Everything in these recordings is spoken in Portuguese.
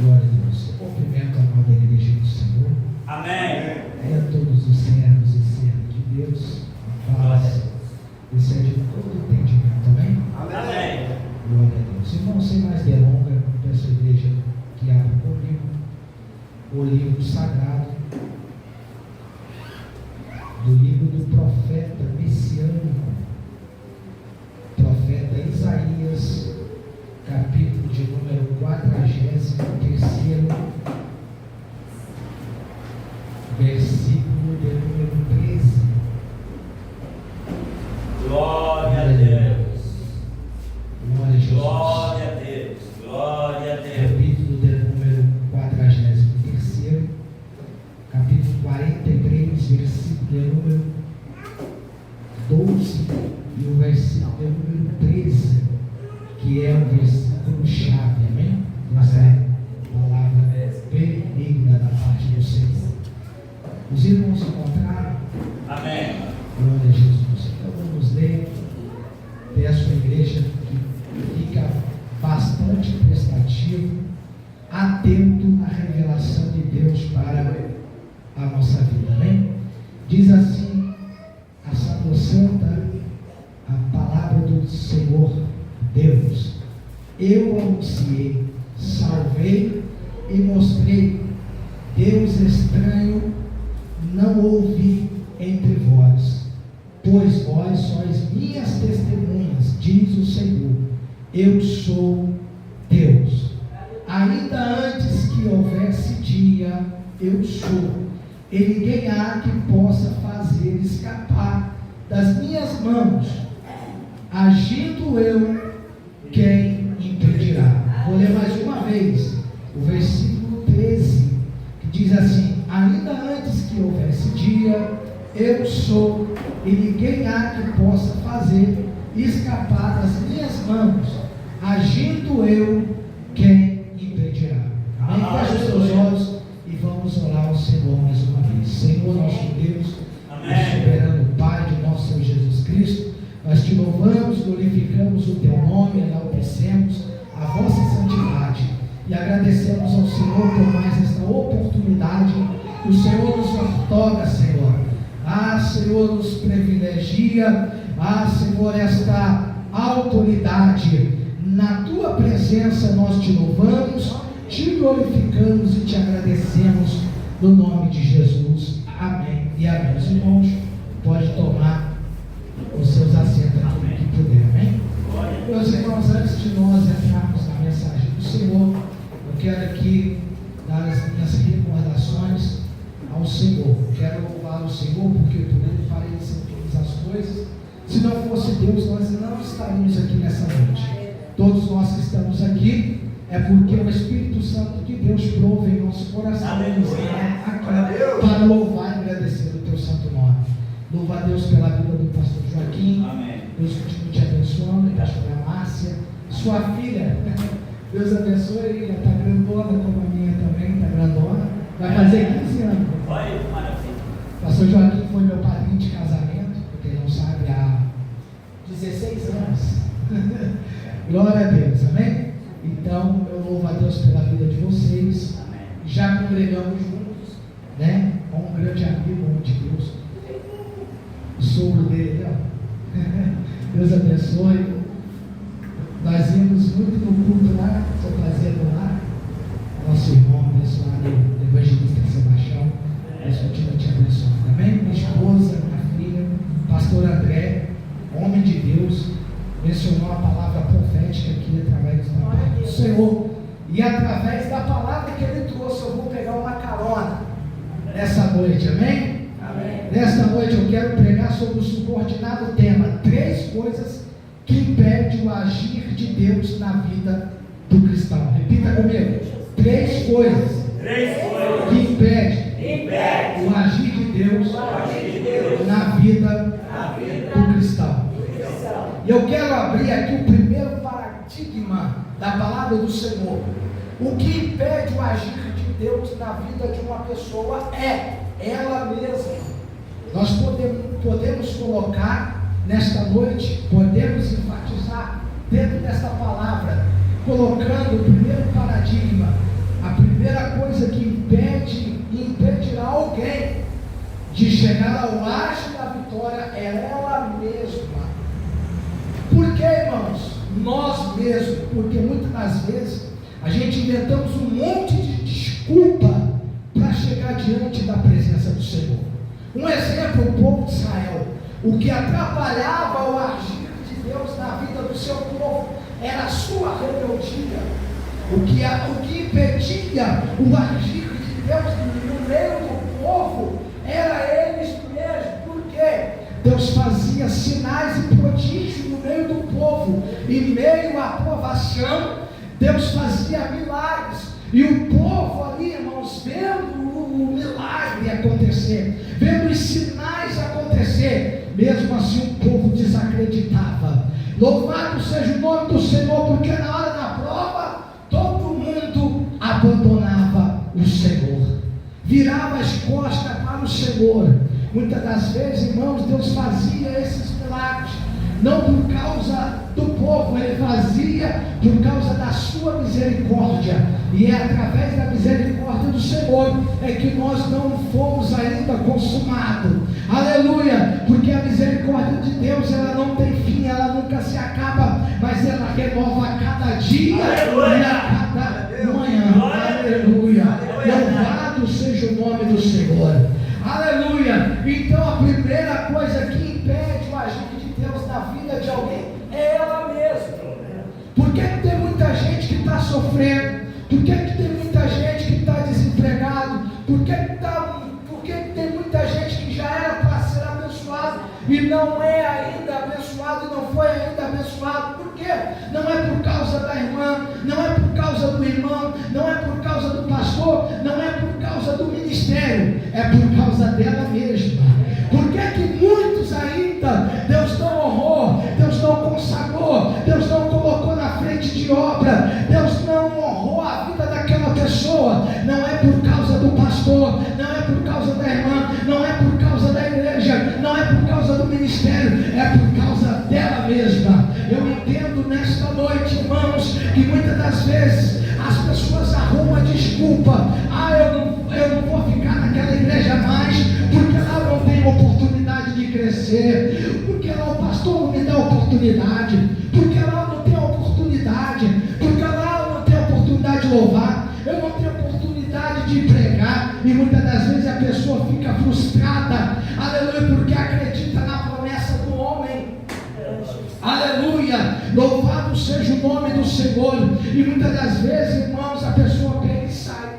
Glória a Deus. Eu cumprimento a amada igreja do Senhor. Amém. E a todos os servos e servas de Deus. A paz excede todo entendimento. Amém? Amém. Glória a Deus. Irmão, sem mais delongas, peço à igreja que abra comigo o livro sagrado do livro do profeta messiânico, profeta Isaías, capítulo de número 43, versículo de número 13. Glória a Deus. Glória a Jesus. Glória a Deus. Glória a Deus. Capítulo de número 43, capítulo 43, versículo de número 12 e o versículo de número 13, que é o versículo chave, amém? Essa é a palavra benigna da parte do Senhor. Os irmãos se encontraram? Amém. Glória a Jesus. Então vamos ler. Peço à igreja que fica bastante prestativo, atento à revelação de Deus para a nossa vida, amém? Diz assim a sacrossanta, a palavra do Senhor Deus: eu anunciei, salvei e mostrei, Deus estranho não ouvi entre vós, pois vós sois minhas testemunhas, diz o Senhor. Eu sou Deus. Ainda antes que houvesse dia, eu sou, e ninguém há que possa fazer escapar das minhas mãos. Agindo eu, quem impedirá? Vou ler mais uma vez o versículo 13, que diz assim: ainda antes que houvesse dia, eu sou, e ninguém há que possa fazer escapar das minhas mãos. Agindo eu, quem impedirá? Amém? Feche os seus olhos e vamos orar ao Senhor mais uma vez. Senhor nosso Deus, nosso soberano Pai de nosso Senhor Jesus Cristo, nós te louvamos, glorificamos o teu nome, enaltecemos a vossa santidade e agradecemos ao Senhor por mais esta oportunidade que o Senhor nos outorga, Senhor. Senhor, nos privilegia, Senhor, esta autoridade. Na tua presença nós te louvamos, te glorificamos e te agradecemos no nome de Jesus. Amém e amém. Os irmãos, pode tomar os seus assentos aqui que puder, amém? Meus irmãos, antes de nós entrarmos na mensagem do Senhor, eu quero aqui dar as minhas recordações ao Senhor. Quero louvar o Senhor porque por Ele parecem todas as coisas. Se não fosse Deus, nós não estaríamos aqui nessa noite. Todos nós que estamos aqui é porque o Espírito Santo de Deus prova em nosso coração aqui para louvar e agradecer o teu santo nome. Louva a Deus pela vida do pastor Joaquim. Amém. Deus continue te abençoando, pastora Márcia, sua filha. Deus abençoe, ela está grandona como a minha também, está grandona. Vai fazer 15 anos. Olha, maravilha. Pastor Joaquim foi meu padrinho de casamento, porque quem não sabe, há 16 anos. Glória a Deus, amém? Então, eu louvo a Deus pela vida de vocês. Amém. Já congregamos juntos, né? Com um grande amigo, homem de Deus. O sogro dele, ó. Deus abençoe. Nós íamos muito no culto lá, estou fazendo lá. Nosso irmão abençoado, evangelista Sebastião. Deus continua te abençoando, amém? Minha esposa, minha filha, pastor André, homem de Deus, mencionou a palavra profética aqui através da palavra do Senhor. E através da palavra que ele trouxe, eu vou pegar uma carona nessa noite, amém? Amém. Nesta noite eu quero pregar sobre o subordinado tema: 3 coisas que impedem o agir de Deus na vida do cristão. Repita comigo: 3 coisas que impedem o agir de Deus na vida do cristão. E eu quero abrir aqui o primeiro paradigma da palavra do Senhor. O que impede o agir de Deus na vida de uma pessoa é ela mesma. Nós podemos colocar nesta noite, podemos enfatizar dentro desta palavra, colocando o primeiro paradigma, a coisa que impede e impedirá alguém de chegar ao ápice da vitória é ela mesma. Por que, irmãos? Nós mesmos, porque muitas das vezes a gente inventamos um monte de desculpa para chegar diante da presença do Senhor. Um exemplo, o povo de Israel, o que atrapalhava o agir de Deus na vida do seu povo era a sua rebeldia. O que impedia o agir de Deus no meio do povo era eles mesmos. Por quê? Deus fazia sinais e prodígios no meio do povo, em meio à provação, Deus fazia milagres, e o povo ali, irmãos, vendo o milagre acontecer, vendo os sinais acontecer, mesmo assim o povo desacreditava. Louvado seja o nome do Senhor, porque na hora da prova, todo mundo abandonava o Senhor, virava as costas para o Senhor. Muitas das vezes, irmãos, Deus fazia esses milagres, não por causa do povo, Ele fazia por causa da sua misericórdia, e é através da misericórdia do Senhor é que nós não fomos ainda consumados. Aleluia, porque a misericórdia de Deus, ela não tem fim, ela nunca se acaba, mas ela renova a cada dia. Aleluia. E a cada manhã. Aleluia, louvado seja o nome do Senhor. Aleluia. Então a primeira coisa que impede o agir de Deus na vida de alguém é ela mesma. Por que tem muita gente que está sofrendo? Por que tem muita gente que está desempregado? Por que tem muita gente que já era para ser abençoado e não é ainda abençoado e não foi ainda abençoado? Por quê? Não é por causa da irmã, não é por causa do irmão, não é por causa do pastor, não é por causa do ministério, é por causa dela mesma. Por que muitos ainda Deus não honrou, Deus não consagrou, Deus não colocou na frente de obra, Deus não honrou a vida daquela pessoa? Não é por causa do pastor, não é por causa da irmã, não é por causa da igreja, não é por causa do ministério, é por causa dela mesma. Eu entendo nesta noite, irmãos, que muitas das vezes as pessoas arrumam desculpa. Eu não vou ficar naquela igreja mais, porque lá não tem oportunidade de crescer, porque lá o pastor não me dá oportunidade, porque lá não tem oportunidade, porque lá eu não tenho oportunidade de louvar, eu não tenho oportunidade de pregar, e muitas das vezes a pessoa fica frustrada, aleluia, porque acredita na promessa do homem. Aleluia, louvado seja o nome do Senhor. E muitas das vezes, irmãos, a pessoa pega e sai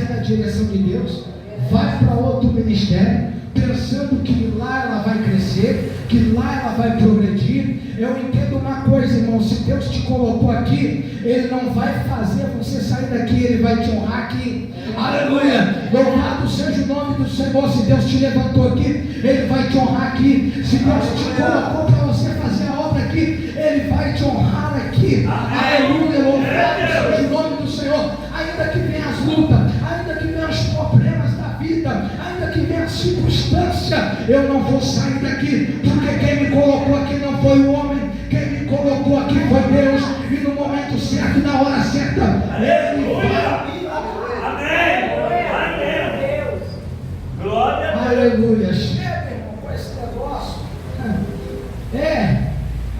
da direção de Deus, vai para outro ministério, pensando que lá ela vai crescer, que lá ela vai progredir. Eu entendo uma coisa, irmão, se Deus te colocou aqui, Ele não vai fazer você sair daqui, Ele vai te honrar aqui. Aleluia, louvado seja o nome do Senhor. Se Deus te levantou aqui, Ele vai te honrar aqui. Se Deus te colocou para você fazer a obra aqui, Ele vai te honrar aqui. Aleluia, louvado seja o nome do Senhor. Ainda que venham as lutas, ainda que venham os problemas da vida, ainda que venha a circunstância, eu não vou sair daqui, porque quem me colocou aqui não foi o homem, quem me colocou aqui foi Deus, e no momento certo, na hora certa, Ele vai me honrar. Amém. Glória a Deus. Aleluia. Chega, irmão, com esse negócio.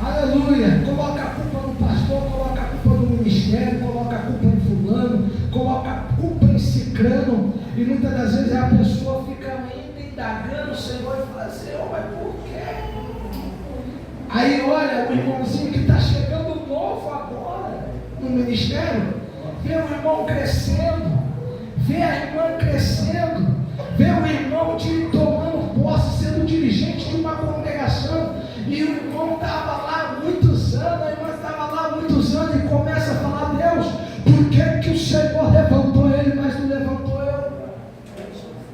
Aleluia. Coloca a culpa no pastor, coloca a culpa no ministério, coloca a culpa em fulano, coloca a culpa em cicrano, e muitas das vezes a pessoa fica ainda indagando o Senhor e fala assim: mas por quê? Aí olha o irmãozinho que está chegando novo agora no ministério, vê o irmão crescendo, vê a irmã crescendo, vê o irmão tomando posse, sendo dirigente de uma congregação, e o irmão estava lá há muitos anos, a irmã estava lá há muitos anos, e começa a falar: Deus, por que o Senhor levantou ele, mas não levantou eu?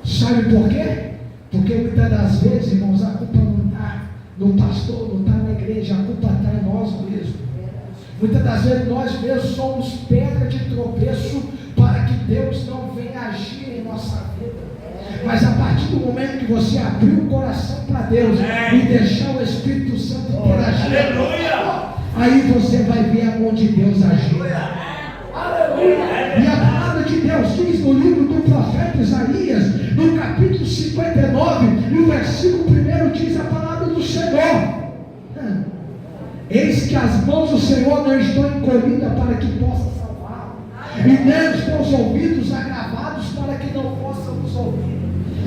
Sabe por quê? Porque muitas das vezes, irmãos, a culpa não está no pastor, não está na igreja, a culpa está em nós mesmos. Muitas das vezes nós mesmos somos pedra de tropeço para que Deus não venha agir em nossa vida. Mas a partir do momento que você abrir o coração para Deus e deixar o Espírito Santo interagir, aí você vai ver a mão de Deus agir. Aleluia! E a palavra de Deus diz profeta Isaías, no capítulo 59, e o versículo 1 diz a palavra do Senhor: eis que as mãos do Senhor não estão encolhidas para que possa salvar, e nem os teus ouvidos agravados para que não possam nos ouvir.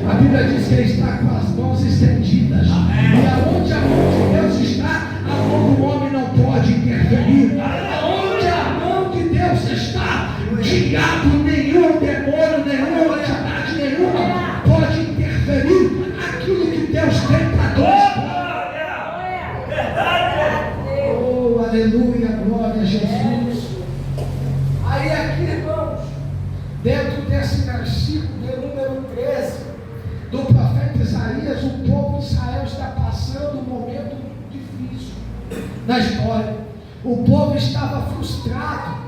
A Bíblia diz que Ele está com as mãos estendidas. E aonde a mão de Deus está, a mão do homem não pode interferir. Aonde a mão de Deus está, diabo nenhum, demônio nenhum, entidade nenhuma pode interferir aquilo que Deus tem para nós. Oh, aleluia, glória a Jesus. Aí aqui, irmãos, dentro desse versículo de número 13 do profeta Isaías, o povo de Israel está passando um momento muito difícil na história. O povo estava frustrado,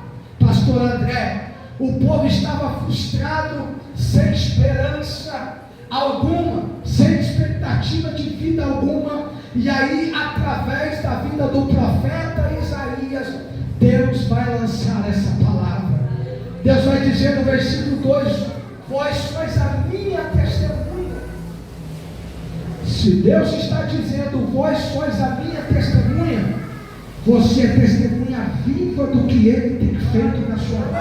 pastor André. O povo estava frustrado, sem esperança alguma, sem expectativa de vida alguma. E aí, através da vida do profeta Isaías, Deus vai lançar essa palavra. Deus vai dizer no versículo 2: vós sois a minha testemunha. Se Deus está dizendo, vós sois a minha testemunha, você é testemunha viva do que Ele tem feito na sua vida.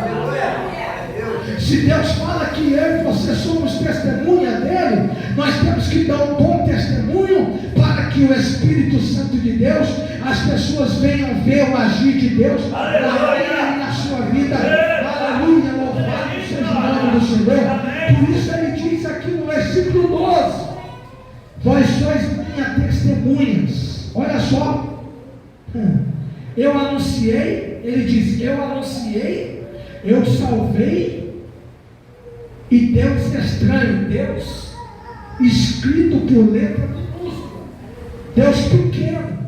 Se Deus fala que eu e você somos testemunha dEle, nós temos que dar um bom testemunho para que o Espírito Santo de Deus, as pessoas venham ver o agir de Deus na sua vida. Aleluia, louvado seja o nome do Senhor. Por isso Ele diz aqui no versículo 12: vós sois minhas testemunhas. Olha só, eu anunciei, ele diz, eu anunciei, eu salvei, e Deus estranho, Deus escrito por letra minúscula, Deus pequeno.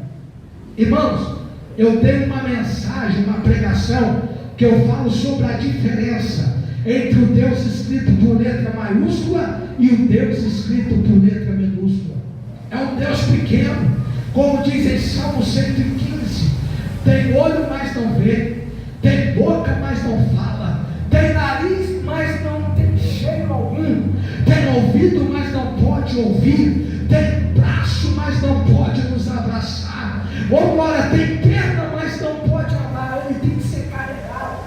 Irmãos, eu tenho uma mensagem, uma pregação, que eu falo sobre a diferença entre o Deus escrito por letra maiúscula e o Deus escrito por letra minúscula. É um Deus pequeno, como diz em Salmo 115: tem olho, mas não vê, tem boca, mas não fala, tem nariz, mas não tem cheiro algum, tem ouvido, mas não pode ouvir, tem braço, mas não pode nos abraçar, ou agora tem perna, mas não pode andar, ele tem que ser carregado.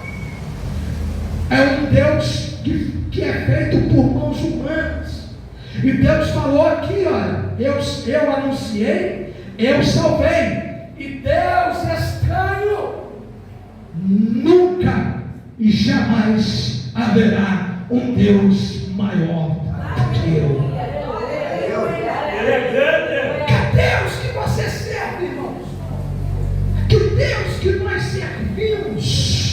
É um Deus que é feito por mãos humanas. E Deus falou aqui, olha, eu anunciei, eu salvei. E Deus estranho, nunca e jamais haverá um Deus maior do que eu. Que Deus que você serve, irmãos? Que Deus que nós servimos?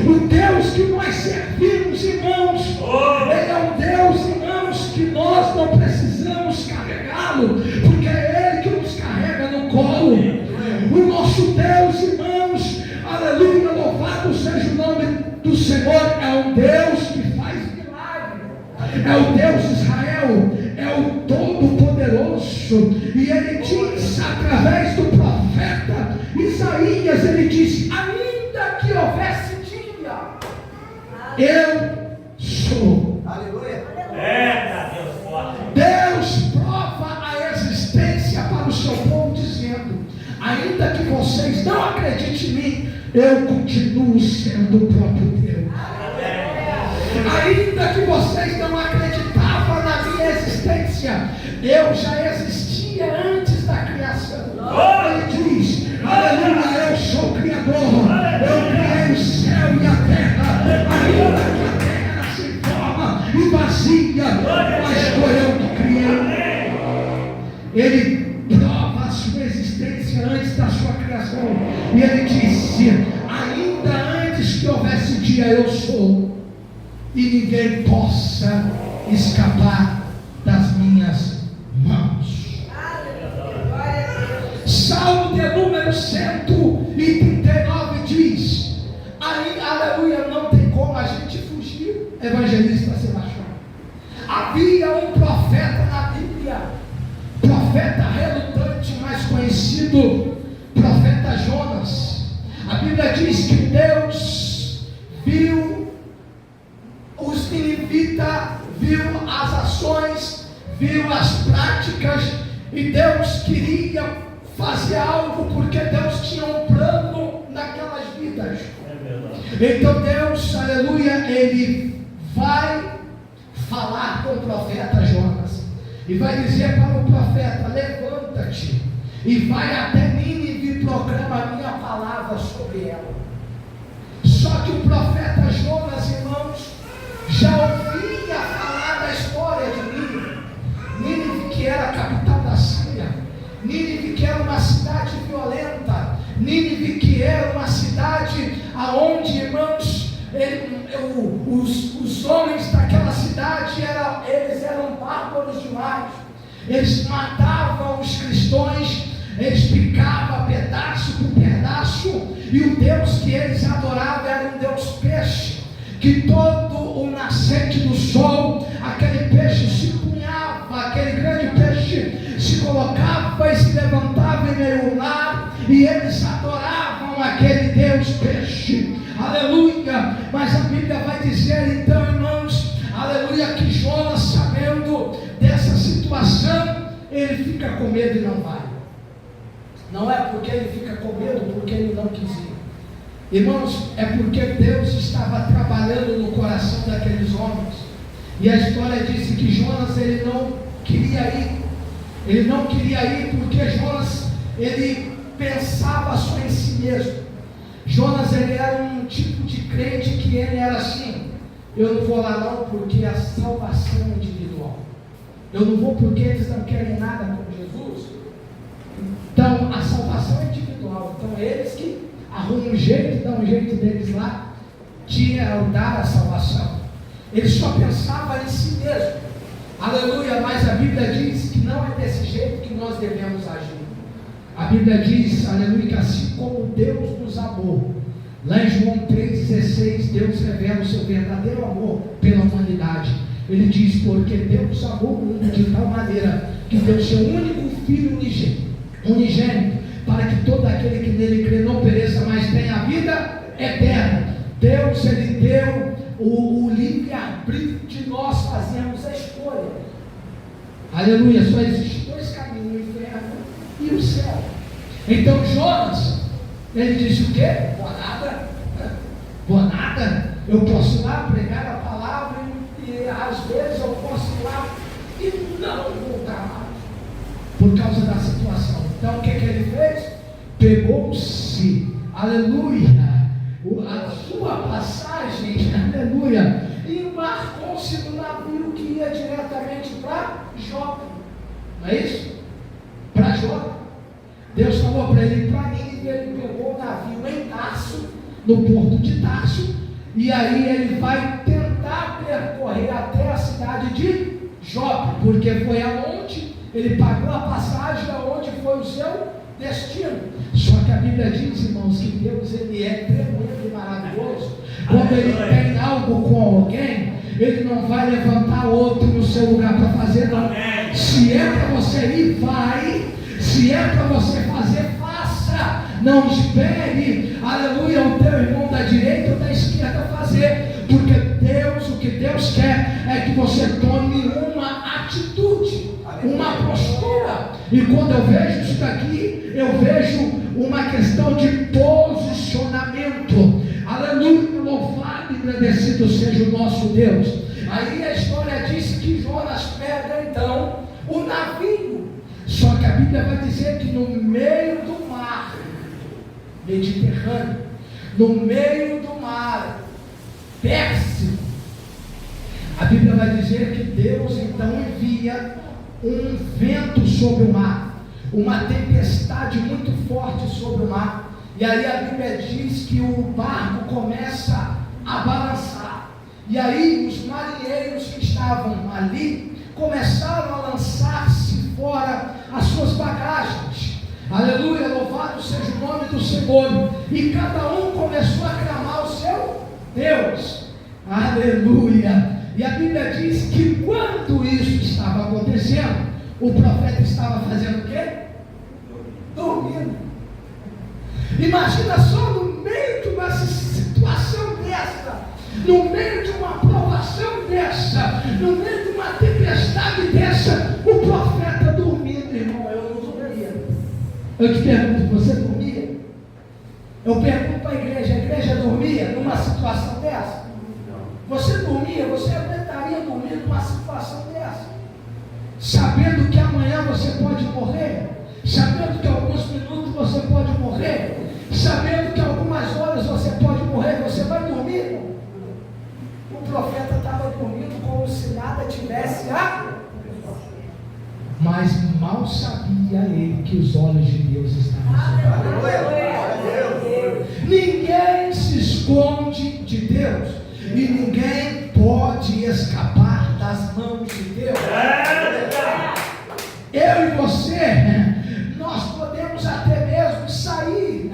O Deus que nós servimos, irmãos, Ele é um Deus, irmãos, que nós não precisamos carregá-lo, porque é Ele que nos carrega no colo. O nosso Deus, irmãos, aleluia, louvado seja o nome do Senhor, é um Deus que faz milagre, é o Deus de Israel, é o Todo-Poderoso. E Ele diz, através do profeta Isaías, Ele diz: ainda que houvesse eu sou. Aleluia. Deus prova a existência para o seu povo, dizendo: ainda que vocês não acreditem em mim, eu continuo sendo o próprio Deus. Ainda que vocês não acreditavam na minha existência, eu já existia antes da criação. Ele diz: aleluia, eu sou o Criador, eu criei o céu e a terra. Ainda que a terra era sem forma e vazia, mas foi eu que criei. Ele prova a sua existência antes da sua criação. E ele disse: ainda antes que houvesse dia, eu sou, e ninguém possa escapar das minhas mãos. Salmo de número 139 diz: aleluia, não tem como a gente fugir. Evangelista Sebastião, havia um profeta na Bíblia, profeta relutante, mais conhecido, profeta Jonas. A Bíblia diz que Deus viu os ninivitas viu as ações, viu as práticas, e Deus queria fazer algo, porque Deus tinha um plano naquelas vidas. Então Deus, aleluia, Ele vai falar com o profeta Jonas, e vai dizer para o profeta: levanta-te e vai até Nínive e proclama a minha palavra sobre ela. Só que o profeta Jonas, irmãos, já ouvia falar da história de Nínive. Nínive, que era a capital da Síria. Nínive, que era uma cidade violenta. Nínive, que era uma cidade aonde, irmãos, os homens daquela cidade eles eram bárbaros demais. Eles matavam os cristãos, eles picavam pedaço por pedaço, e o Deus que eles adoravam era um Deus peixe, que todo o nascente do sol, aquele peixe se punhava, aquele grande peixe se colocava e se levantava em meio ao mar, e eles adoravam aquele Deus peixe, aleluia. Mas a Bíblia vai dizer então, irmãos, aleluia, que Jonas, sabendo dessa situação, ele fica com medo e não vai. Não é porque ele fica com medo, porque ele não quis ir, irmãos, é porque Deus estava trabalhando no coração daqueles homens. E a história disse que Jonas, ele não queria ir. Ele não queria ir porque Jonas, ele pensava só em si mesmo. Jonas, ele era um tipo de crente que ele era assim: eu não vou lá não porque a salvação é individual. Eu não vou porque eles não querem nada com Jesus. Então a salvação é individual. Então eles que arrumam um jeito, dão um jeito deles lá de dar a salvação. Ele só pensava em si mesmo. Aleluia. Mas a Bíblia diz que não é desse jeito que nós devemos agir. A Bíblia diz, aleluia, que assim como Deus nos amou, lá em João 3,16, Deus revela o seu verdadeiro amor pela humanidade. Ele diz: porque Deus amou o mundo de tal maneira que deu seu único Filho unigênito, para que todo aquele que nele crê não pereça, mas tenha a vida eterna. Deus, ele deu o livre-arbítrio de nós fazermos a escolha. Aleluia. Só existem dois caminhos: o inferno e o céu. Então Jonas, ele disse o quê? Vou nada, eu posso ir lá pregar a palavra, e às vezes eu posso ir lá e não voltar mais, por causa da situação. Então o que ele fez? Pegou-se, aleluia, a sua passagem, aleluia, e embarcou-se no navio que ia diretamente para Jope. Não é isso? Para Jope. Deus falou para ele ir para Nínive. Ele pegou o navio em Tarso, no porto de Tarso, e aí ele vai tentar percorrer até a cidade de Jope, porque foi aonde ele pagou a passagem, aonde foi o seu destino. Só que a Bíblia diz, irmãos, que Deus, ele é tremendo e maravilhoso. Quando ele tem algo com alguém, ele não vai levantar outro no seu lugar para fazer, não. Se é para você ir, vai. Se é para você fazer, faça. Não espere, aleluia, o teu irmão da direita ou da esquerda fazer, porque Deus, o que Deus quer é que você tome uma atitude, uma postura. E quando eu vejo isso daqui, eu vejo uma questão de posicionamento. Aleluia, louvado e agradecido seja o nosso Deus. Aí a história diz que Jonas pega então o navio. Só que a Bíblia vai dizer que no meio do mar Mediterrâneo, no meio do mar Pérsico, a Bíblia vai dizer que Deus então envia um vento sobre o mar, uma tempestade muito forte sobre o mar, e aí a Bíblia diz que o barco começa a balançar, e aí os marinheiros que estavam ali começaram a lançar-se fora as suas bagagens. Aleluia, louvado seja o nome do Senhor. E cada um começou a clamar o seu Deus. Aleluia. E a Bíblia diz que quando isso estava acontecendo, o profeta estava fazendo o quê? Dormindo. Imagina só, no meio de uma situação dessa, no meio de uma provação dessa, no Eu te pergunto, você dormia? Eu pergunto para a igreja dormia numa situação dessa? Você dormia, você aguentaria dormir numa situação dessa? Sabendo que amanhã você pode morrer? Sabendo que alguns minutos você pode morrer? Sabendo que algumas horas você pode morrer, você vai dormir? O profeta estava dormindo como se nada tivesse mas mal sabia ele que os olhos de Deus estavam sobre ele. Ninguém se esconde de Deus e ninguém pode escapar das mãos de Deus. Eu e você, nós podemos até mesmo sair,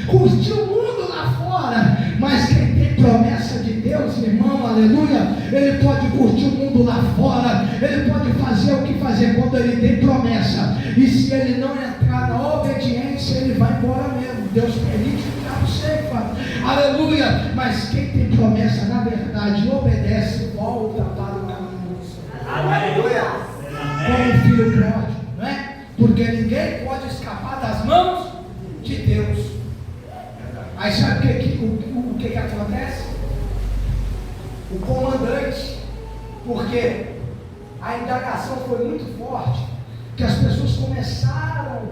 curtir o mundo lá fora, mas quem tem promessa de Deus, irmão, aleluia, ele pode curtir o mundo lá fora, ele pode fazer o que fazer quando ele tem promessa, e se ele não entrar na obediência, ele vai embora mesmo. Deus permite que o diabo seifa, aleluia, mas quem tem promessa, na verdade, obedece e volta para o caminho do Senhor. Aleluia. Como o filho pródigo, não é? Porque ninguém pode escapar das mãos de Deus. Aí sabe o que acontece? O comandante, porque a indagação foi muito forte, que as pessoas começaram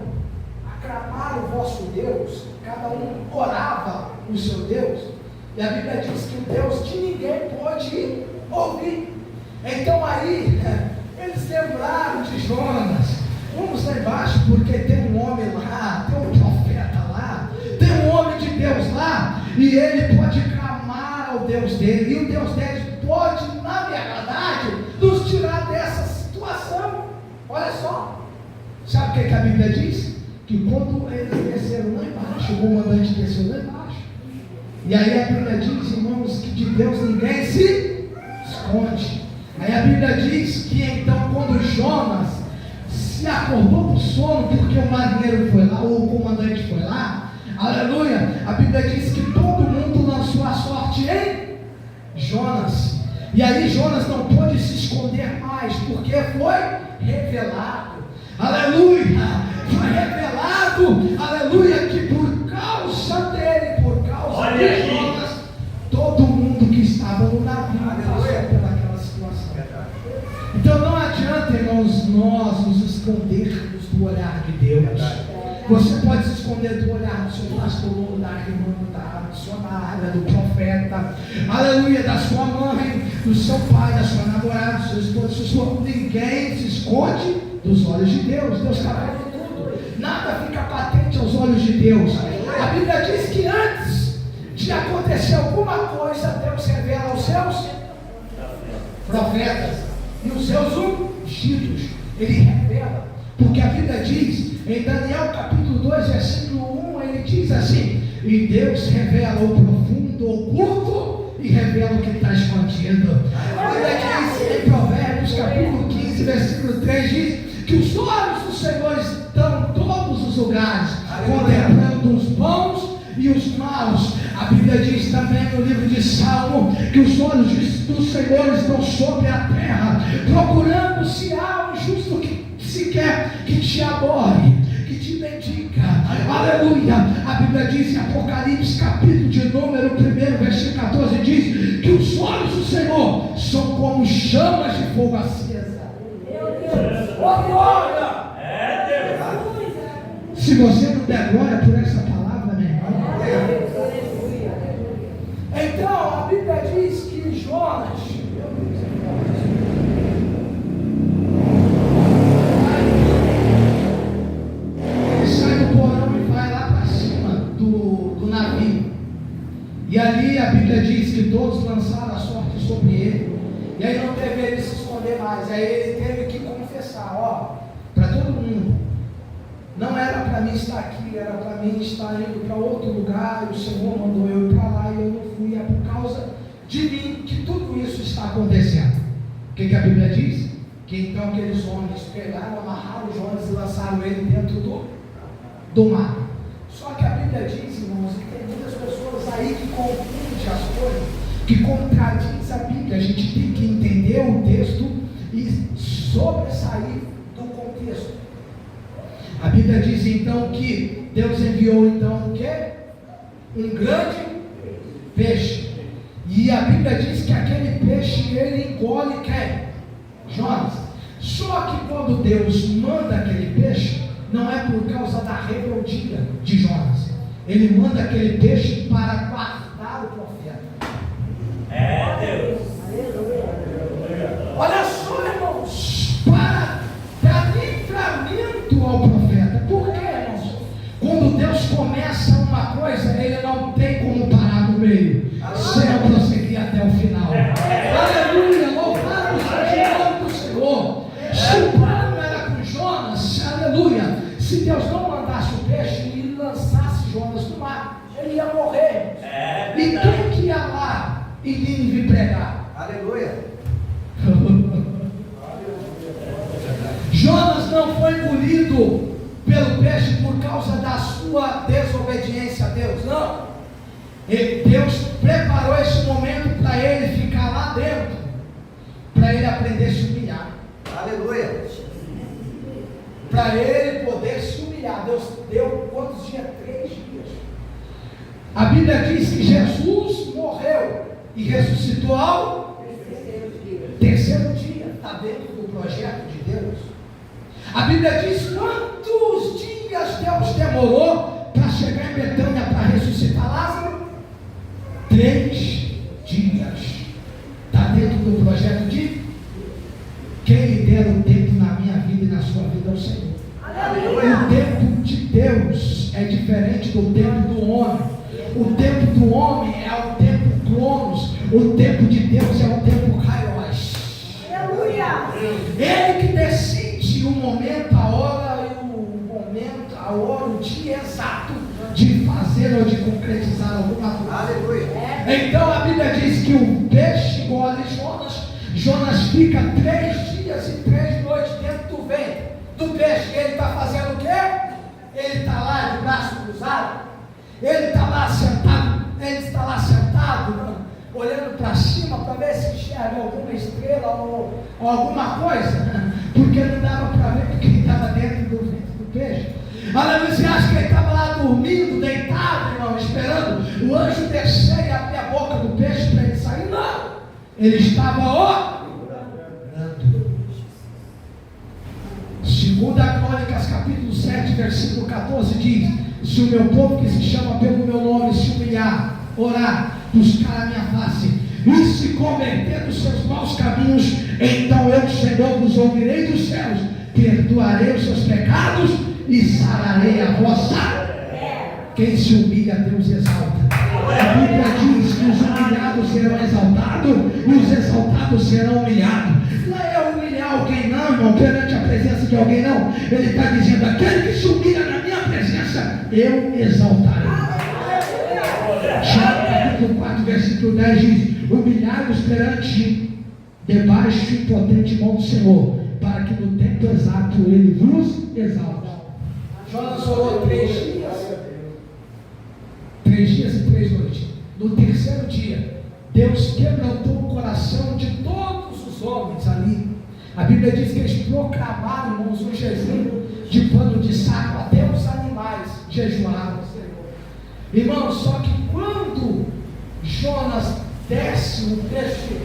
a clamar o vosso Deus, cada um orava o seu Deus, e a Bíblia diz que o Deus de ninguém pode ouvir. Então aí, eles lembraram de Jonas. Vamos lá embaixo, porque tem um homem lá, tem um profeta lá, tem um homem de Deus lá, e ele pode clamar ao Deus dele, e o Deus dele pode, na verdade, nos tirar dessa situação. Olha só, sabe o que a Bíblia diz? Que quando eles desceram lá embaixo, o comandante desceu lá embaixo, e aí a Bíblia diz, irmãos, que de Deus ninguém se esconde. Aí a Bíblia diz que então quando Jonas se acordou do sono, porque o marinheiro foi lá, ou o comandante foi lá, aleluia, a Bíblia diz que todo mundo lançou a sorte em Jonas, e aí Jonas não pôde se esconder mais, porque foi revelado, aleluia, foi revelado, aleluia, que por causa dele, por causa de Jonas, todo mundo que estava no navio passou pelaquela situação. Então não adianta, irmãos, nós nos escondermos do olhar de Deus. Você pode se esconder do olhar do seu pastor, da irmã, da missionária, do profeta, aleluia, da sua mãe, do seu pai, da sua namorada, do seu esposo. Ninguém se esconde dos olhos de Deus. Deus está vendo tudo. Nada fica patente aos olhos de Deus. A Bíblia diz que antes de acontecer alguma coisa, Deus revela aos seus profetas e os seus ungidos. Ele revela, porque a Bíblia diz em Daniel capítulo 2, versículo 1, ele diz assim: e Deus revela o profundo, o oculto, e revela o que está escondido. A Bíblia diz em Provérbios capítulo 15, versículo 3, diz que os olhos do Senhor estão em todos os lugares, contemplando os bons e os maus. A Bíblia diz também no livro de Salmo que os olhos do Senhor estão sobre a terra, procurando se há um justo que sequer que te adore, que te bendiga. Aleluia. A Bíblia diz em Apocalipse capítulo de número 1, versículo 14, diz que os olhos do Senhor são como chamas de fogo acesa. Meu Deus, oh glória! Se você não der glória por essa palavra, meu irmão, então a Bíblia diz que Jonas, ele sai do porão e vai lá para cima do navio, e ali a Bíblia diz que todos lançaram a sorte sobre ele, e aí não teve ele se esconder mais. Aí ele teve que confessar, para todo mundo: não era para mim estar aqui, era para mim estar indo para outro lugar, e o Senhor mandou eu ir para lá e eu não fui, é por causa de mim que tudo isso está acontecendo. O que a Bíblia diz? Que então aqueles homens pegaram, amarraram Jonas e lançaram ele dentro do mar. Só que a Bíblia diz, irmãos, que tem muitas pessoas aí que confundem as coisas, que contradiz a Bíblia. A gente tem que entender o texto e sobressair do contexto. A Bíblia diz então que Deus enviou então o quê? Um grande peixe. E a Bíblia diz que aquele peixe ele engole quem? Jonas. Só que quando Deus manda aquele peixe, não é por causa da rebeldia de Jonas. Ele manda aquele peixe para guardar o profeta. Deus. Olha só, irmãos, para dar livramento ao profeta. Por quê, irmãos? Quando Deus começa uma coisa, ele não tem como parar no meio, sem prosseguir até o final. Aleluia, louvado seja o nome do Senhor. Se o plano era com Jonas, aleluia, se Deus não mandasse o peixe e lançasse Jonas no mar, ele ia morrer. E quem que ia lá em Nínive pregar? Aleluia. Jonas não foi engolido pelo peixe por causa da sua desobediência a Deus, não. Deus preparou esse momento para ele ficar lá dentro, para ele aprender a se humilhar. Aleluia. Para ele poder se humilhar. Deus deu quantos dias? 3 dias. A Bíblia diz que Jesus morreu e ressuscitou ao terceiro dia. Está dentro do projeto de Deus. A Bíblia diz quantos dias Deus demorou para chegar em Betânia para ressuscitar Lázaro? 3 dias. Está dentro do projeto de quem lidera o tempo na minha vida e na sua vida é o Senhor. Aleluia. O tempo de Deus é diferente do tempo do homem. O tempo do homem é o tempo Cronos. O tempo de Deus é o tempo Kairos. Aleluia. Ele que decide o momento, a hora e o momento, a hora, o dia exato de fazer ou de concretizar alguma coisa. Aleluia. Então a Bíblia diz que o peixe engole Jonas. Jonas fica 3 dias e 3 noites dentro do ventre do peixe. Ele está fazendo o quê? Ele está lá de braço cruzado. Ele está lá sentado. Ele está lá sentado, olhando para cima para ver se enxerga alguma estrela ou alguma coisa, porque não dava para ver porque ele estava dentro do ventre do peixe. Aleluia. Você acha que ele estava lá dormindo, deitado, irmão, esperando o anjo descer e abrir a boca do peixe para ele sair? Não. Ele estava orando. 2 Crônicas, capítulo 7, versículo 14 diz: se o meu povo que se chama pelo meu nome se humilhar, orar, buscar a minha face e se converter dos seus maus caminhos, então eu, Senhor, vos ouvirei dos céus, perdoarei os seus pecados e sararei a vossa. Quem se humilha, Deus exalta. A Bíblia diz que os humilhados serão exaltados e os exaltados serão humilhados. Não é humilhar alguém não, irmão, perante a presença de alguém não. Ele está dizendo: aquele que se humilha na minha presença, eu exaltarei. João capítulo 4, versículo 10 diz: humilhai-vos perante debaixo e potente mão do Senhor, para que no tempo exato ele vos exalte. Jonas orou 3 dias. 3 dias e 3 noites. No terceiro dia, Deus quebrantou o coração de todos os homens ali. A Bíblia diz que eles proclamaram, irmãos, um jejum de pano de saco, até os animais jejuaram. Irmão, só que quando Jonas desce, o peixe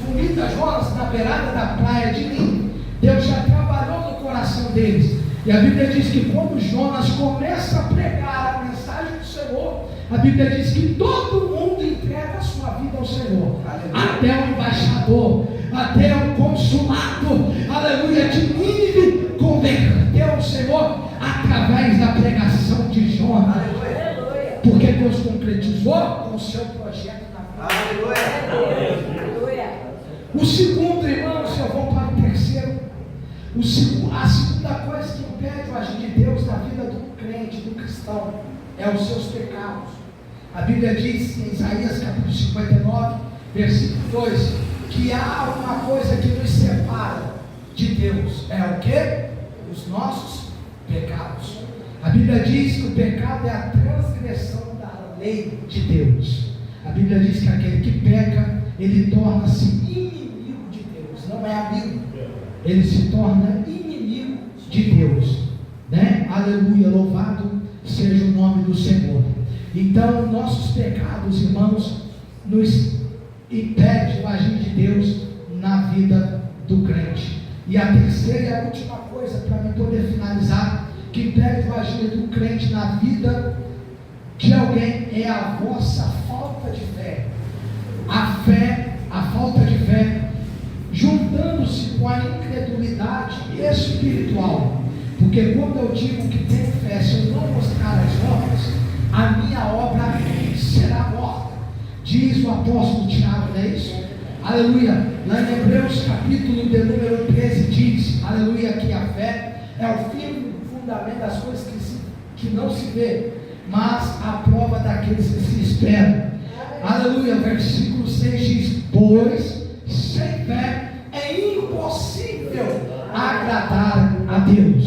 vomita Jonas na beirada da praia de Nínive, Deus já trabalhou no coração deles. E a Bíblia diz que quando Jonas começa a pregar a mensagem do Senhor, a Bíblia diz que todo mundo entrega a sua vida ao Senhor. Até o embaixador, até o consulado, aleluia, de Nínive converteu ao Senhor através da pregação de Jonas. Porque Deus concretizou com o seu projeto na vida. O segundo, irmãos, eu vou para o terceiro. A segunda coisa que impede o agir de Deus na vida do crente, do cristão, é os seus pecados. A Bíblia diz em Isaías capítulo 59, versículo 2, que há uma coisa que nos separa de Deus. É o que? Os nossos pecados. A Bíblia diz que o pecado é a transgressão da lei de Deus. A Bíblia diz que aquele que peca, ele torna-se inimigo de Deus, não é amigo. Ele se torna inimigo de Deus, né? Aleluia, louvado seja o nome do Senhor. Então, nossos pecados, irmãos, nos impede o agir de Deus na vida do crente. E a terceira e a última coisa, para mim poder finalizar, que impede o agir do crente na vida de alguém, é a vossa falta de fé. A falta de fé, juntando-se com a incredulidade espiritual. Porque quando eu digo que tenho fé, se eu não mostrar as obras, a minha obra será morta. Diz o apóstolo Tiago, não é isso? Aleluia. Lá em Hebreus capítulo de número 13 diz, aleluia, que a fé é o firme fundamento das coisas que não se vê, mas a prova daqueles que se esperam. Aleluia. Versículo 6 diz: pois sem fé é impossível agradar a Deus.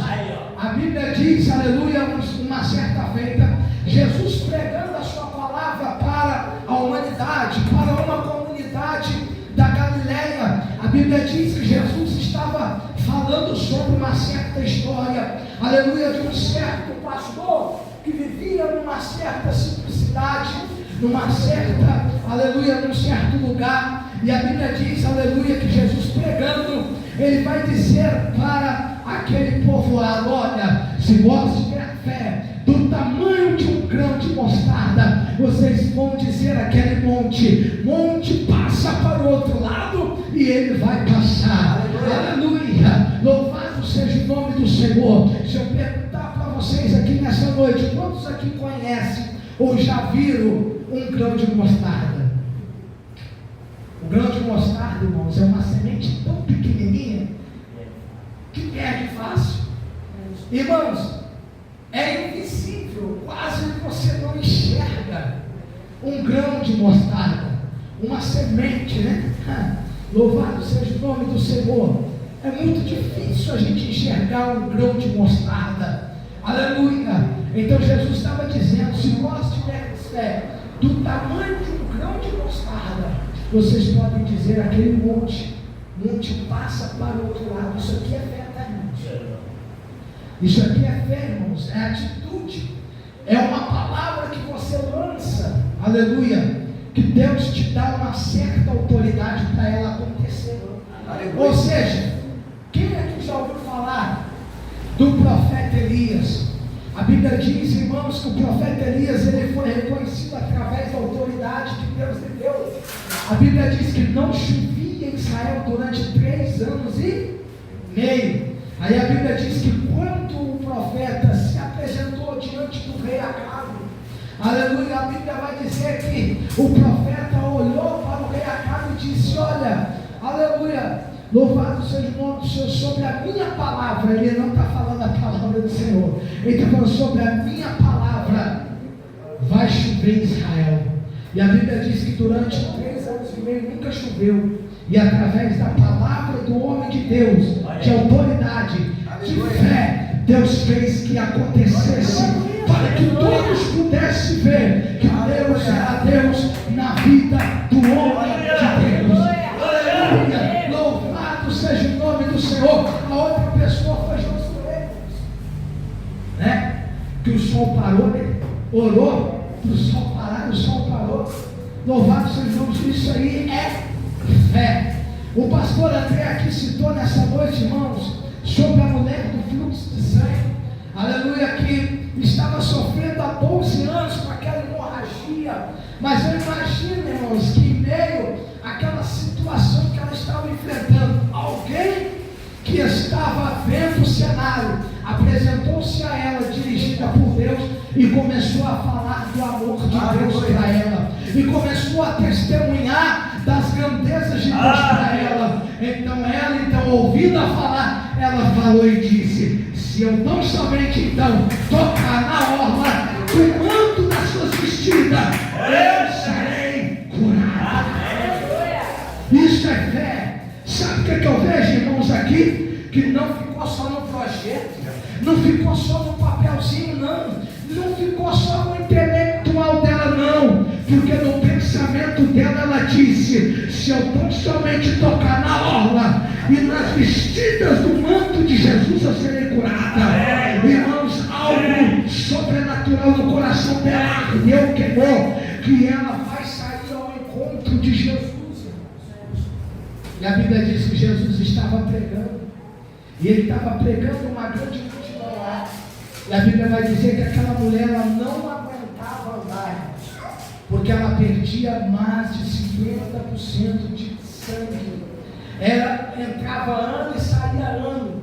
A Bíblia diz, aleluia, uma certa feita, Jesus pregando a sua palavra para a humanidade, para uma comunidade da Galileia. A Bíblia diz que Jesus estava falando sobre uma certa história, aleluia, de um certo pastor que vivia numa certa simplicidade, numa certa, aleluia, num certo lugar. E a Bíblia diz, aleluia, que Jesus pregando, ele vai dizer para aquele povoado: olha, se vós tiver fé do tamanho de um grão de mostarda, vocês vão dizer aquele monte passa para o outro lado, e ele vai passar. Aleluia, louvado seja o nome do Senhor. Se eu perguntar para vocês aqui nessa noite, quantos aqui conhecem ou já viram um grão de mostarda? O grão de mostarda, irmãos, é uma semente tão pequenininha que perde fácil. Irmãos, é invisível, quase você não enxerga um grão de mostarda, uma semente, né? Louvado seja o nome do Senhor. É muito difícil a gente enxergar um grão de mostarda. Aleluia. Então Jesus estava dizendo: se vós tiverdes fé do tamanho de um grão de mostarda, vocês podem dizer aquele monte passa para o outro lado. Isso aqui é fé, tá, irmãos? Isso aqui é fé, irmãos, é atitude, é uma palavra que você lança, aleluia, que Deus te dá uma certa autoridade para ela acontecer. Aleluia. Ou seja, quem aqui já ouviu falar do profeta Elias? A Bíblia diz, irmãos, que o profeta Elias, ele foi reconhecido através da autoridade que Deus lhe deu. A Bíblia diz que não chovia em Israel durante 3 anos e meio. Aí a Bíblia diz que quando o profeta se apresentou diante do rei Acabe, aleluia, a Bíblia vai dizer que o profeta olhou para o rei Acabe e disse: olha, aleluia, louvado seja o nome do Senhor, sobre a minha palavra. Ele não está falando a palavra do Senhor, ele está falando sobre a minha palavra, vai chover em Israel. E a Bíblia diz que durante 3 anos e meio nunca choveu. E através da palavra do homem de Deus, de autoridade, de fé, Deus fez que acontecesse, para que todos pudessem ver que Deus era Deus na vida do homem de Deus. Aleluia! Louvado seja o nome do Senhor. A outra pessoa foi Josué, né? Que o sol parou, né? Orou para o sol parar, e o sol parou. Louvado seja o nome de Deus. Isso aí é fé. O pastor André aqui citou nessa noite, irmãos, sobre a mulher do fluxo de sangue, aleluia, que estava sofrendo há 12 anos com aquela hemorragia. Mas eu imagino, irmãos, que em meio àquela situação que ela estava enfrentando, alguém que estava vendo o cenário apresentou-se a ela, dirigida por Deus, e começou a falar do amor de Deus para ela, e começou a testemunhar das grandezas de Deus para ela. Então, ouvindo a falar, ela falou e disse: se eu tão somente então tocar na orla do manto das suas vestidas, eu serei curada. Isso é fé. Sabe o que eu vejo, irmãos, aqui? Que não ficou só no projeto, não ficou só no papelzinho, não ficou só no intelectual dela, não, porque no pensamento dela ela disse: se eu tão somente tocar na orla e nas vestidas do manto de Jesus, eu serei curada. Irmãos, algo sobrenatural no coração dela ardeu, queimou, que ela vai sair ao encontro de Jesus. E a Bíblia diz que Jesus estava pregando, e ele estava pregando uma grande multidão lá. E a Bíblia vai dizer que aquela mulher ela não aguentava andar, porque ela perdia mais de 50% de sangue. Ela entrava ano e saía ano.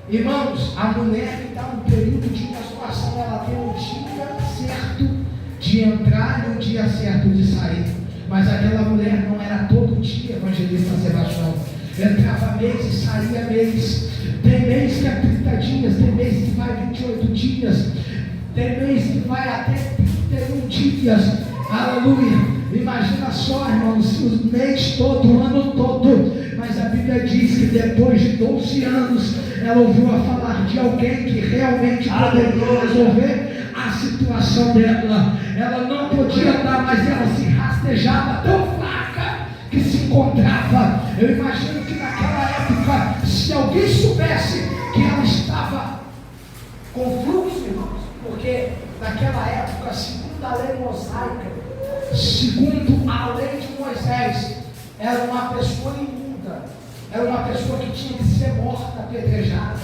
Irmãos, a mulher que está no período de menstruação, ela tem um dia certo de entrar e um dia certo de sair. Mas aquela mulher não era todo dia, evangelista Sebastião. Entrava mês e saía mês. Tem mês que é 30 dias, tem mês que vai 28 dias, tem mês que vai até 31 dias. Aleluia. Imagina só, irmãos, o mês todo, o ano todo. Mas a Bíblia diz que depois de 12 anos, ela ouviu a falar de alguém que realmente poderia resolver a situação dela. Ela não podia andar, mas ela se rastejava tão fraca que se encontrava. Eu imagino que naquela época, se alguém soubesse que ela estava com fluxo, irmãos, porque naquela época, segundo a lei mosaica, segundo a lei de Moisés, era uma pessoa imunda, era uma pessoa que tinha que ser morta, apedrejada,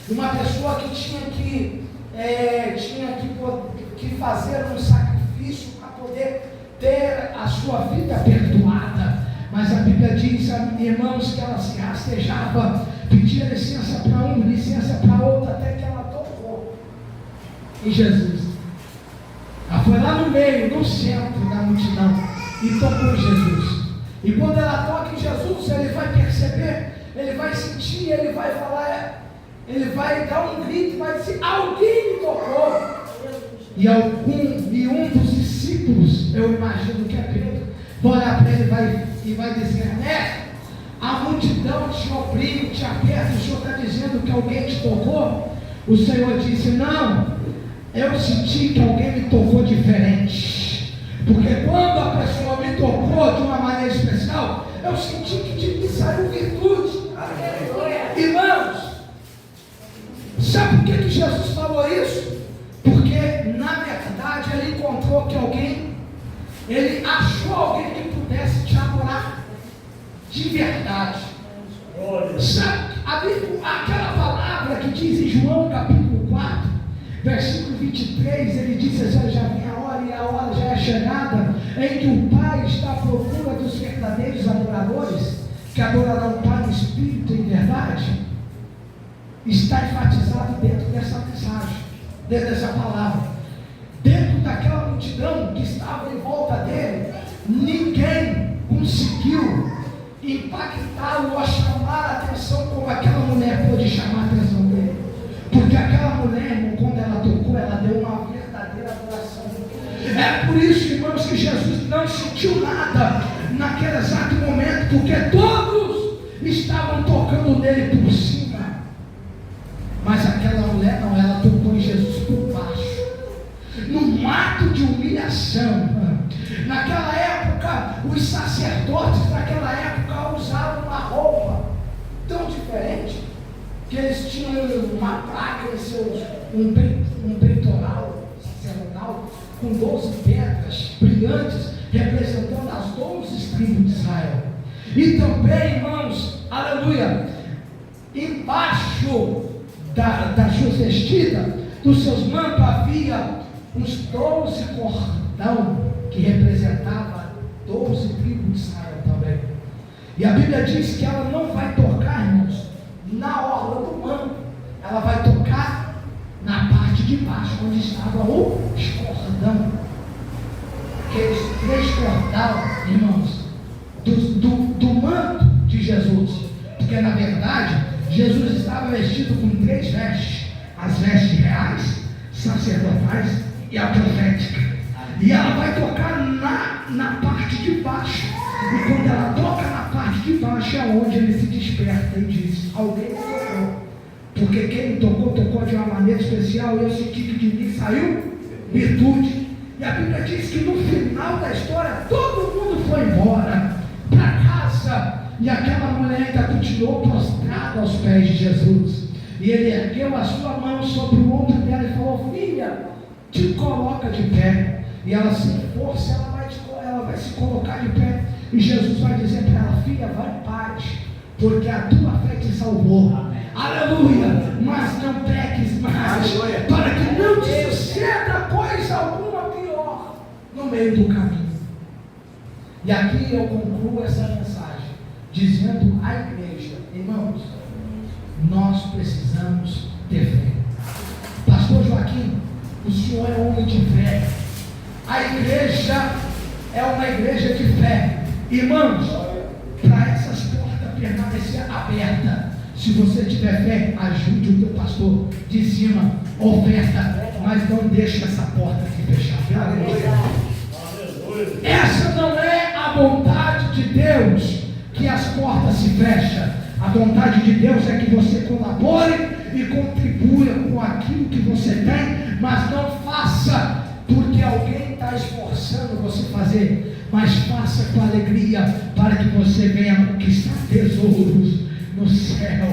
uma pessoa que tinha que fazer um sacrifício para poder ter a sua vida perdoada. Mas a Bíblia diz, irmãos, que ela se rastejava, pedia licença para um, licença para outro, até que ela tocou em Jesus. Ela foi lá no meio, no centro da multidão, e tocou em Jesus. E quando ela toca em Jesus, ele vai perceber, ele vai sentir, ele vai falar, ele vai dar um grito, vai dizer: alguém me tocou. E um dos discípulos, eu imagino que é Pedro, vai olhar para ele e vai dizer: mestre, a multidão te oprime, te aperta, o Senhor está dizendo que alguém te tocou? O Senhor disse: não, eu senti que alguém me tocou diferente, porque quando a pessoa me tocou de uma maneira especial, eu senti que de mim saiu virtude. Irmãos, sabe por que Jesus falou isso? Porque na verdade ele encontrou que alguém, ele achou alguém que pudesse te adorar de verdade. Sabe, aquela palavra que diz em João capítulo 4, versículo 23, ele diz assim: já vem a hora e a hora já é chegada, em que o Pai está à procura dos verdadeiros adoradores, que adorarão o Pai em espírito e em verdade. Está enfatizado dentro dessa mensagem, dentro dessa palavra. Dentro daquela multidão que estava em volta dele, ninguém conseguiu impactá-lo ou chamar a atenção como aquela mulher pôde chamar a atenção dele. Porque aquela mulher, irmão, quando ela tocou, ela deu uma verdadeira adoração. É por isso, irmãos, que Jesus não sentiu nada naquele exato momento, porque todos estavam tocando nele por cima. Mas aquela mulher não, ela tocou em Jesus por baixo, num ato de humilhação. Naquela época, os sacerdotes daquela época usavam uma roupa tão diferente, que eles tinham uma placa em seus, um peitoral sacerdotal com 12 pedras brilhantes, representando as 12 tribos de Israel. E também, irmãos, aleluia, embaixo da sua vestida, dos seus mantos, havia uns 12 cordão que representava 12 tribos de Israel também. E a Bíblia diz que ela não vai tocar, irmãos, na orla do manto, ela vai tocar na parte de baixo, onde estava o cordão, aqueles 3 cordão, irmãos, do manto de Jesus. Porque na verdade Jesus estava vestido com 3 vestes: as vestes reais, sacerdotais e a profética. E ela vai tocar na parte de baixo. E quando ela toca na parte de baixo, é onde ele se desperta e diz: alguém me tocou. Porque quem me tocou, tocou de uma maneira especial, e eu senti que de mim saiu virtude. E a Bíblia diz que no final da história, todo mundo foi embora para casa. E aquela mulher ainda continuou prostrada aos pés de Jesus. E ele ergueu a sua mão sobre o ombro dela e falou: filha, te coloca de pé. E ela, sem força, ela vai se colocar de pé. E Jesus vai dizer para ela: filha, vai em paz, porque a tua fé te salvou. Amém. Aleluia. Mas não peques mais, para que não te suceda coisa alguma pior no meio do caminho. E aqui eu concluo essa mensagem dizendo à igreja: irmãos, nós precisamos ter fé. Pastor Joaquim, o senhor é homem de fé. A igreja é uma igreja de fé. Irmãos, para essas portas permanecer abertas, se você tiver fé, ajude o teu pastor, dizima, oferta, mas não deixe essa porta se fechar. Essa não é a vontade de Deus, que as portas se fecham. A vontade de Deus é que você colabore e contribua com aquilo que você tem, mas não faça porque alguém está esforçando você fazer, mas faça com alegria, para que você venha conquistar tesouros no céu.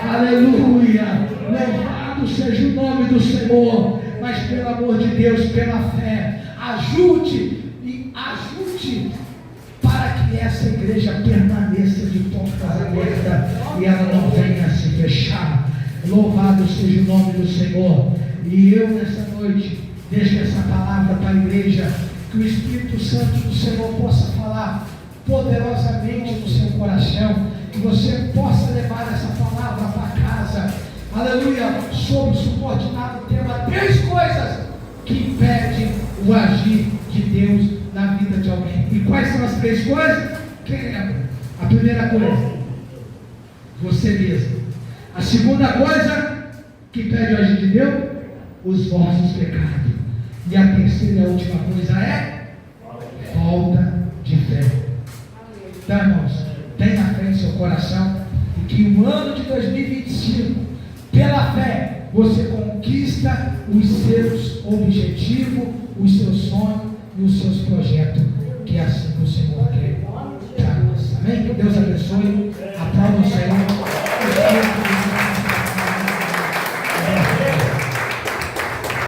Aleluia. Louvado seja o nome do Senhor. Mas pelo amor de Deus, pela fé, ajude para que essa igreja permaneça de portas abertas e ela não venha se fechar. Louvado seja o nome do Senhor. E eu nessa noite deixo essa palavra para a igreja, que o Espírito Santo do Senhor possa falar poderosamente no seu coração, que você possa levar essa palavra para casa. Aleluia. Sobre o subordinado tema: 3 coisas que impedem o agir de Deus na vida de alguém. E quais são as 3 coisas? Quem lembra? A primeira coisa, você mesmo. A segunda coisa que impede o agir de Deus, os vossos pecados. E a terceira e a última coisa é falta de fé. Então, irmãos, tenha fé em seu coração, e que o ano de 2025, pela fé, você conquista os seus objetivos, os seus sonhos e os seus projetos, que é assim que o Senhor quer para nós. Amém? Que Deus abençoe.